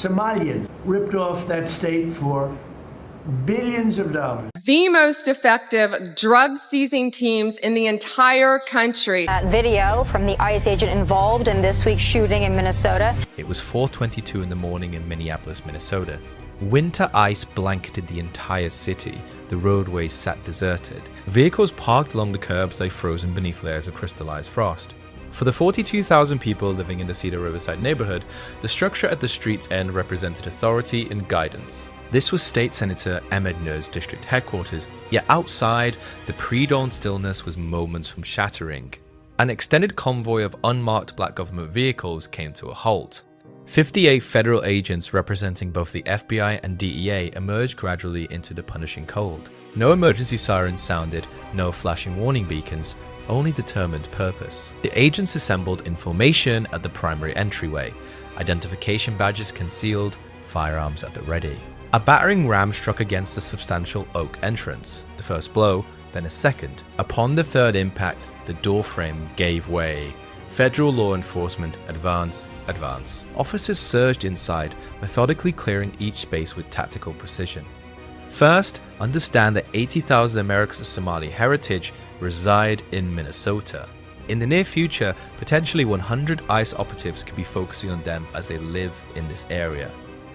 Somalian ripped off that state for billions of dollars. The most effective drug-seizing teams in the entire country. Video from the ICE agent involved in this week's shooting in Minnesota. It was 4:22 in the morning in Minneapolis, Minnesota. Winter ice blanketed the entire city. The roadways sat deserted. Vehicles parked along the curbs lay frozen beneath layers of crystallized frost. For the 42,000 people living in the Cedar Riverside neighborhood, the structure at the street's end represented authority and guidance. This was State Senator Ahmed Nur's district headquarters, yet outside, the pre-dawn stillness was moments from shattering. An extended convoy of unmarked black government vehicles came to a halt. 58 federal agents representing both the FBI and DEA emerged gradually into the punishing cold. No emergency sirens sounded, no flashing warning beacons, only determined purpose. The agents assembled in formation at the primary entryway, identification badges concealed, firearms at the ready. A battering ram struck against the substantial oak entrance. The first blow, then a second. Upon the third impact, the doorframe gave way. Federal law enforcement, advance, advance. Officers surged inside, methodically clearing each space with tactical precision. First, understand that 80,000 Americans of Somali heritage reside in Minnesota. In the near future, potentially 100 ICE operatives could be focusing on them as they live in this area.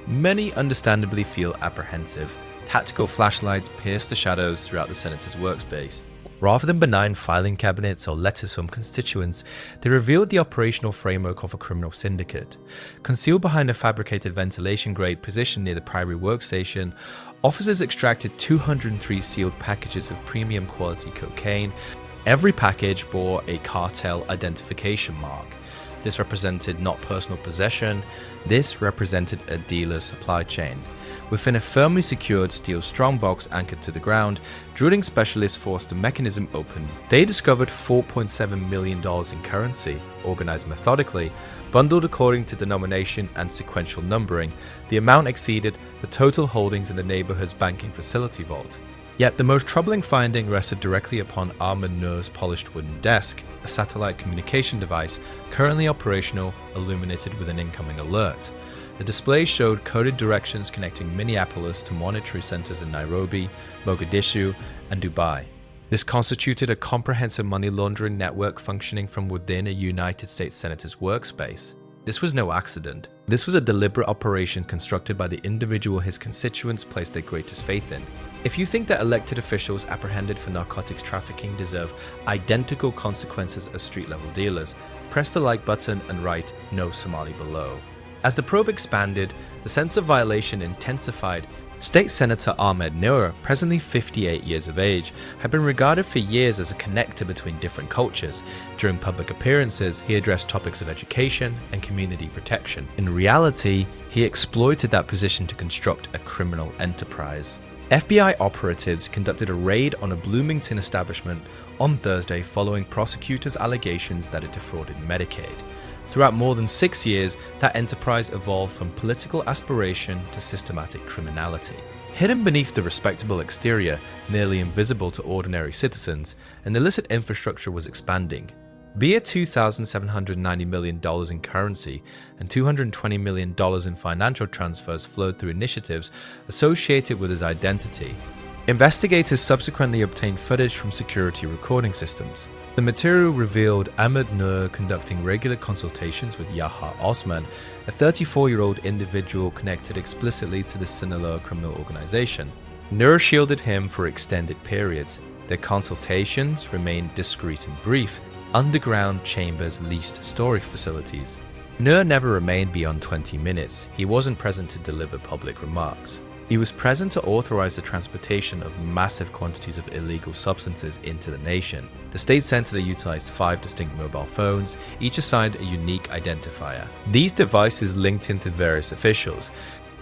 Many understandably feel apprehensive. Tactical flashlights pierce the shadows throughout the senator's workspace. Rather than benign filing cabinets or letters from constituents, they revealed the operational framework of a criminal syndicate. Concealed behind a fabricated ventilation grate positioned near the primary workstation, officers extracted 203 sealed packages of premium quality cocaine. Every package bore a cartel identification mark. This represented not personal possession, this represented a dealer's supply chain. Within a firmly secured steel strongbox anchored to the ground, drilling specialists forced the mechanism open. They discovered $4.7 million in currency, organized methodically, bundled according to denomination and sequential numbering. The amount exceeded the total holdings in the neighborhood's banking facility vault. Yet the most troubling finding rested directly upon Ahmed Nur's polished wooden desk, a satellite communication device currently operational, illuminated with an incoming alert. The display showed coded directions connecting Minneapolis to monetary centers in Nairobi, Mogadishu, and Dubai. This constituted a comprehensive money laundering network functioning from within a United States Senator's workspace. This was no accident. This was a deliberate operation constructed by the individual his constituents placed their greatest faith in. If you think that elected officials apprehended for narcotics trafficking deserve identical consequences as street-level dealers, press the like button and write "No Somali" below. As the probe expanded, the sense of violation intensified. State Senator Ahmed Nur, presently 58 years of age, had been regarded for years as a connector between different cultures. During public appearances, he addressed topics of education and community protection. In reality, he exploited that position to construct a criminal enterprise. FBI operatives conducted a raid on a Bloomington establishment on Thursday following prosecutors' allegations that it defrauded Medicaid. Throughout more than 6 years, that enterprise evolved from political aspiration to systematic criminality. Hidden beneath the respectable exterior, nearly invisible to ordinary citizens, an illicit infrastructure was expanding. Via $2,790 million in currency and $220 million in financial transfers flowed through initiatives associated with his identity. Investigators subsequently obtained footage from security recording systems. The material revealed Ahmed Nur conducting regular consultations with Yaha Osman, a 34-year-old individual connected explicitly to the Sinaloa criminal organization. Nur shielded him for extended periods. Their consultations remained discreet and brief, underground chambers leased storage facilities. Nur never remained beyond 20 minutes. He wasn't present to deliver public remarks. He was present to authorize the transportation of massive quantities of illegal substances into the nation. The state center utilized 5 distinct mobile phones, each assigned a unique identifier. These devices linked into various officials.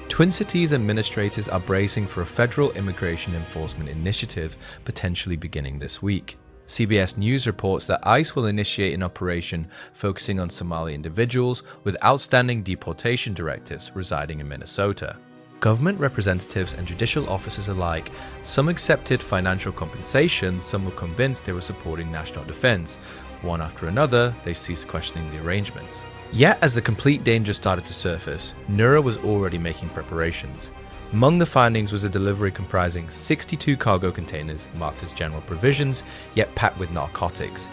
Twin Cities administrators are bracing for a federal immigration enforcement initiative potentially beginning this week. CBS News reports that ICE will initiate an operation focusing on Somali individuals with outstanding deportation directives residing in Minnesota. Government representatives and judicial officers alike, some accepted financial compensation, some were convinced they were supporting national defense. One after another, they ceased questioning the arrangements. Yet as the complete danger started to surface, Nura was already making preparations. Among the findings was a delivery comprising 62 cargo containers marked as general provisions, yet packed with narcotics.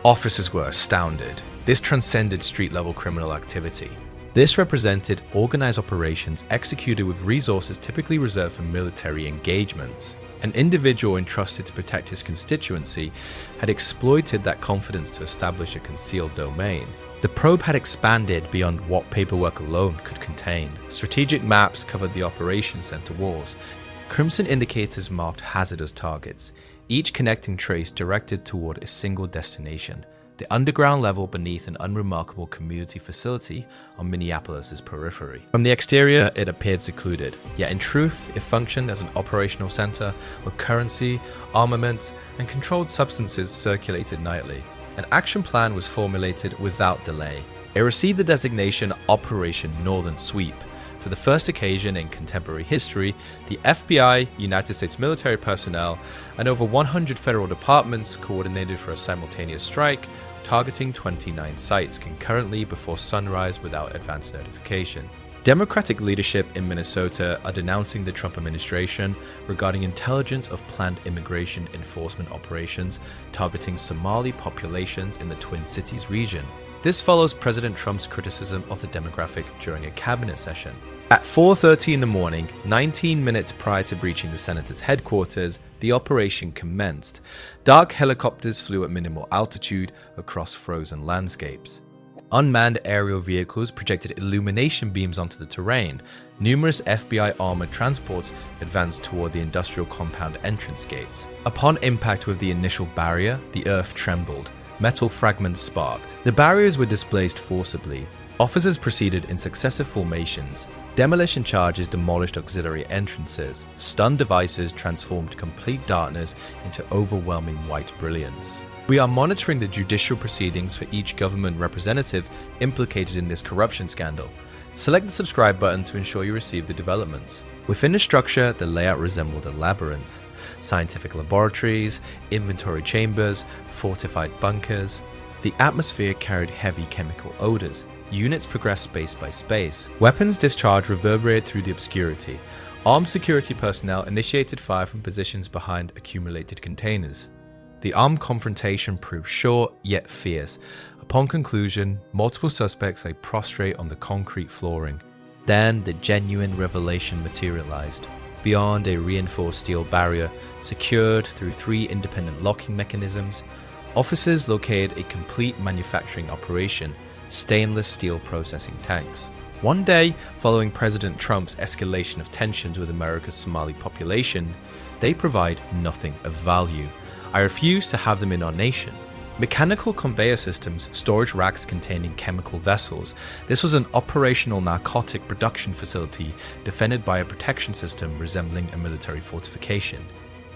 Officers were astounded. This transcended street-level criminal activity. This represented organized operations executed with resources typically reserved for military engagements. An individual entrusted to protect his constituency had exploited that confidence to establish a concealed domain. The probe had expanded beyond what paperwork alone could contain. Strategic maps covered the operations center walls. Crimson indicators marked hazardous targets, each connecting trace directed toward a single destination, the underground level beneath an unremarkable community facility on Minneapolis's periphery. From the exterior, it appeared secluded, yet in truth, it functioned as an operational center where currency, armaments, and controlled substances circulated nightly. An action plan was formulated without delay. It received the designation Operation Northern Sweep. For the first occasion in contemporary history, the FBI, United States military personnel, and over 100 federal departments coordinated for a simultaneous strike, targeting 29 sites concurrently before sunrise without advance notification. Democratic leadership in Minnesota are denouncing the Trump administration regarding intelligence of planned immigration enforcement operations targeting Somali populations in the Twin Cities region. This follows President Trump's criticism of the demographic during a cabinet session. At 4:30 in the morning, 19 minutes prior to breaching the senator's headquarters, the operation commenced. Dark helicopters flew at minimal altitude across frozen landscapes. Unmanned aerial vehicles projected illumination beams onto the terrain. Numerous FBI armored transports advanced toward the industrial compound entrance gates. Upon impact with the initial barrier, the earth trembled. Metal fragments sparked. The barriers were displaced forcibly. Officers proceeded in successive formations. Demolition charges demolished auxiliary entrances. Stun devices transformed complete darkness into overwhelming white brilliance. We are monitoring the judicial proceedings for each government representative implicated in this corruption scandal. Select the subscribe button to ensure you receive the developments. Within the structure, the layout resembled a labyrinth. Scientific laboratories, inventory chambers, fortified bunkers. The atmosphere carried heavy chemical odors. Units progressed space by space. Weapons discharge reverberated through the obscurity. Armed security personnel initiated fire from positions behind accumulated containers. The armed confrontation proved short yet fierce. Upon conclusion, multiple suspects lay prostrate on the concrete flooring. Then the genuine revelation materialized. Beyond a reinforced steel barrier, secured through 3 independent locking mechanisms, officers located a complete manufacturing operation, stainless steel processing tanks. One day, following President Trump's escalation of tensions with America's Somali population, they provide nothing of value. I refuse to have them in our nation. Mechanical conveyor systems, storage racks containing chemical vessels. This was an operational narcotic production facility defended by a protection system resembling a military fortification.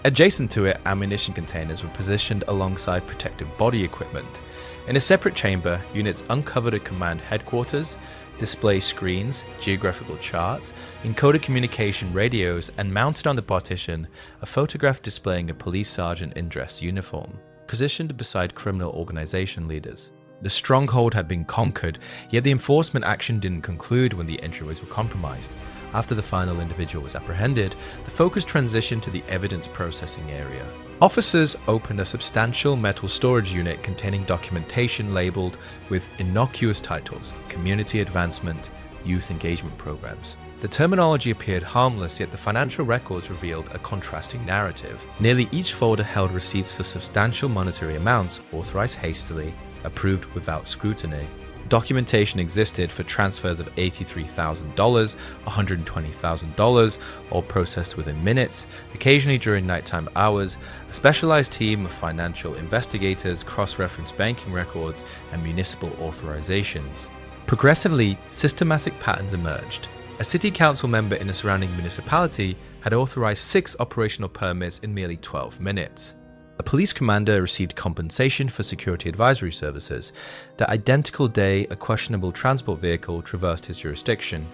Adjacent to it, ammunition containers were positioned alongside protective body equipment. In a separate chamber, units uncovered a command headquarters, display screens, geographical charts, encoded communication radios, and mounted on the partition, a photograph displaying a police sergeant in dress uniform, positioned beside criminal organization leaders. The stronghold had been conquered, yet the enforcement action didn't conclude when the entryways were compromised. After the final individual was apprehended, the focus transitioned to the evidence processing area. Officers opened a substantial metal storage unit containing documentation labeled with innocuous titles: Community Advancement, Youth Engagement Programs. The terminology appeared harmless, yet the financial records revealed a contrasting narrative. Nearly each folder held receipts for substantial monetary amounts, authorized hastily, approved without scrutiny. Documentation existed for transfers of $83,000, $120,000, all processed within minutes, occasionally during nighttime hours. A specialized team of financial investigators cross-referenced banking records and municipal authorizations. Progressively, systematic patterns emerged. A city council member in a surrounding municipality had authorized 6 operational permits in merely 12 minutes. A police commander received compensation for security advisory services. The identical day a questionable transport vehicle traversed his jurisdiction.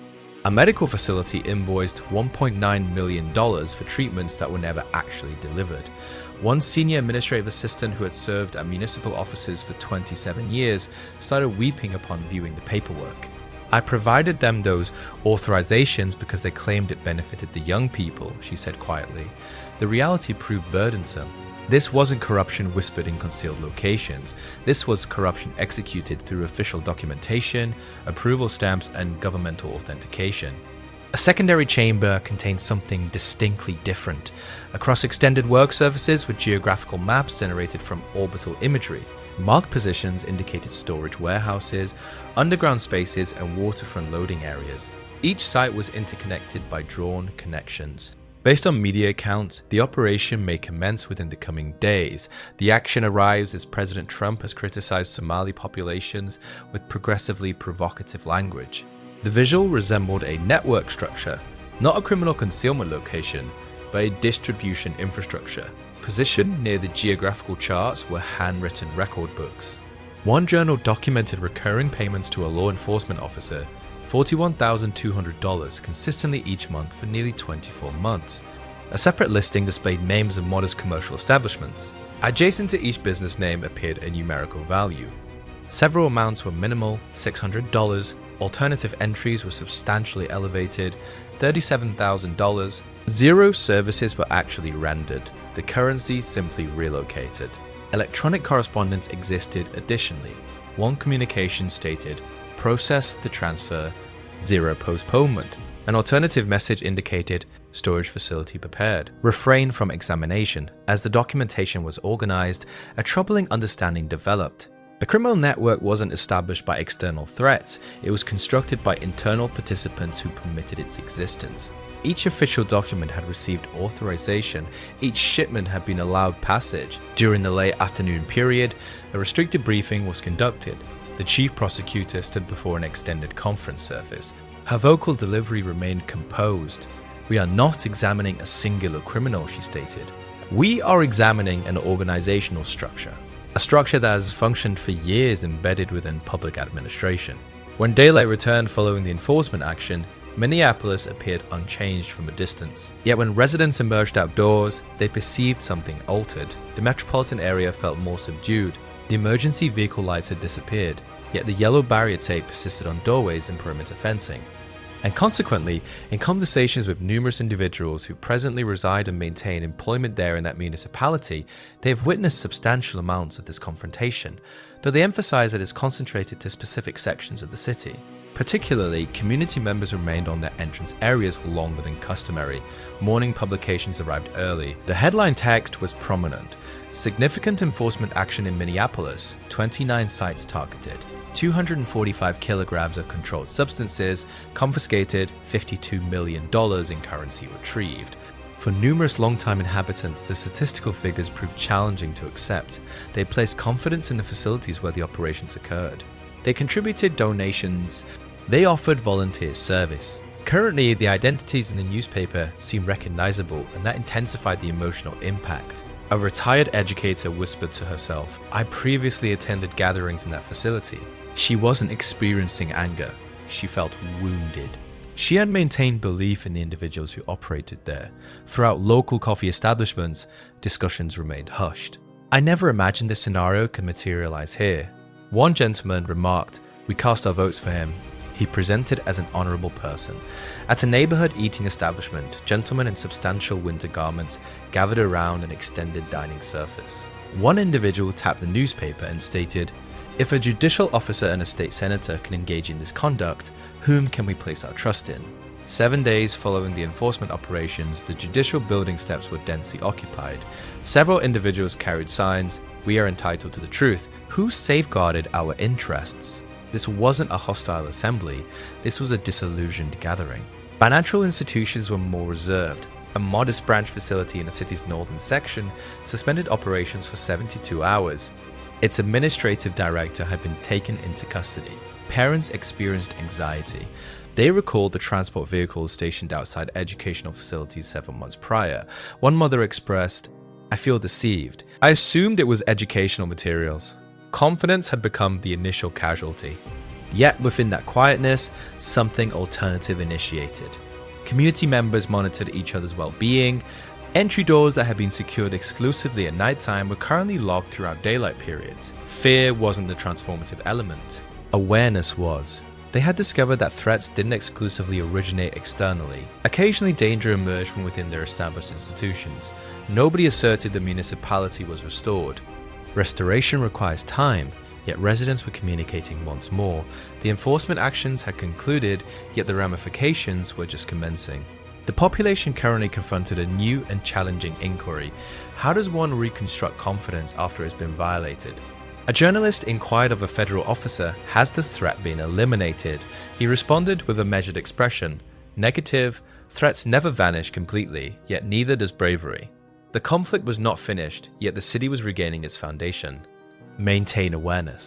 A medical facility invoiced $1.9 million for treatments that were never actually delivered. One senior administrative assistant who had served at municipal offices for 27 years started weeping upon viewing the paperwork. "I provided them those authorizations because they claimed it benefited the young people," she said quietly. The reality proved burdensome. This wasn't corruption whispered in concealed locations. This was corruption executed through official documentation, approval stamps, and governmental authentication. A secondary chamber contained something distinctly different. Across extended work surfaces were geographical maps generated from orbital imagery. Marked positions indicated storage warehouses, underground spaces, and waterfront loading areas. Each site was interconnected by drawn connections. Based on media accounts, the operation may commence within the coming days. The action arrives as President Trump has criticized Somali populations with progressively provocative language. The visual resembled a network structure, not a criminal concealment location, but a distribution infrastructure. Positioned near the geographical charts were handwritten record books. One journal documented recurring payments to a law enforcement officer, $41,200 consistently each month for nearly 24 months. A separate listing displayed names of modest commercial establishments. Adjacent to each business name appeared a numerical value. Several amounts were minimal, $600, alternative entries were substantially elevated, $37,000. Zero services were actually rendered, the currency simply relocated. Electronic correspondence existed additionally. One communication stated, "Process the transfer, zero postponement." An alternative message indicated, "Storage facility prepared. Refrain from examination." As the documentation was organized, a troubling understanding developed. The criminal network wasn't established by external threats, it was constructed by internal participants who permitted its existence. Each official document had received authorization, each shipment had been allowed passage. During the late afternoon period, a restricted briefing was conducted. The chief prosecutor stood before an extended conference surface. Her vocal delivery remained composed. "We are not examining a singular criminal," she stated. "We are examining an organizational structure. A structure that has functioned for years embedded within public administration." When daylight returned following the enforcement action, Minneapolis appeared unchanged from a distance. Yet when residents emerged outdoors, they perceived something altered. The metropolitan area felt more subdued. The emergency vehicle lights had disappeared, yet the yellow barrier tape persisted on doorways and perimeter fencing. And consequently, in conversations with numerous individuals who presently reside and maintain employment there in that municipality, they have witnessed substantial amounts of this confrontation, though they emphasize that it is concentrated to specific sections of the city. Particularly, community members remained on their entrance areas longer than customary. Morning publications arrived early. The headline text was prominent. "Significant enforcement action in Minneapolis, 29 sites targeted. 245 kilograms of controlled substances confiscated, $52 million in currency retrieved." For numerous long-time inhabitants, the statistical figures proved challenging to accept. They placed confidence in the facilities where the operations occurred. They contributed donations. They offered volunteer service. Currently, the identities in the newspaper seem recognizable, and that intensified the emotional impact. A retired educator whispered to herself, "I previously attended gatherings in that facility." She wasn't experiencing anger. She felt wounded. She had maintained belief in the individuals who operated there. Throughout local coffee establishments, discussions remained hushed. "I never imagined this scenario could materialize here." One gentleman remarked, "We cast our votes for him. He presented as an honorable person." At a neighborhood eating establishment, gentlemen in substantial winter garments gathered around an extended dining surface. One individual tapped the newspaper and stated, "If a judicial officer and a state senator can engage in this conduct, whom can we place our trust in?" 7 days following the enforcement operations, the judicial building steps were densely occupied. Several individuals carried signs, "We are entitled to the truth." Who safeguarded our interests? This wasn't a hostile assembly, this was a disillusioned gathering. Financial institutions were more reserved. A modest branch facility in the city's northern section suspended operations for 72 hours. Its administrative director had been taken into custody. Parents experienced anxiety. They recalled the transport vehicles stationed outside educational facilities 7 months prior. One mother expressed, "I feel deceived. I assumed it was educational materials." Confidence had become the initial casualty. Yet within that quietness, something alternative initiated. Community members monitored each other's well-being. Entry doors that had been secured exclusively at nighttime were currently locked throughout daylight periods. Fear wasn't the transformative element. Awareness was. They had discovered that threats didn't exclusively originate externally. Occasionally danger emerged from within their established institutions. Nobody asserted the municipality was restored. Restoration requires time, yet residents were communicating once more. The enforcement actions had concluded, yet the ramifications were just commencing. The population currently confronted a new and challenging inquiry. How does one reconstruct confidence after it's been violated? A journalist inquired of a federal officer, has the threat been eliminated? He responded with a measured expression. Negative, threats never vanish completely, yet neither does bravery. The conflict was not finished, yet the city was regaining its foundation. Maintain awareness.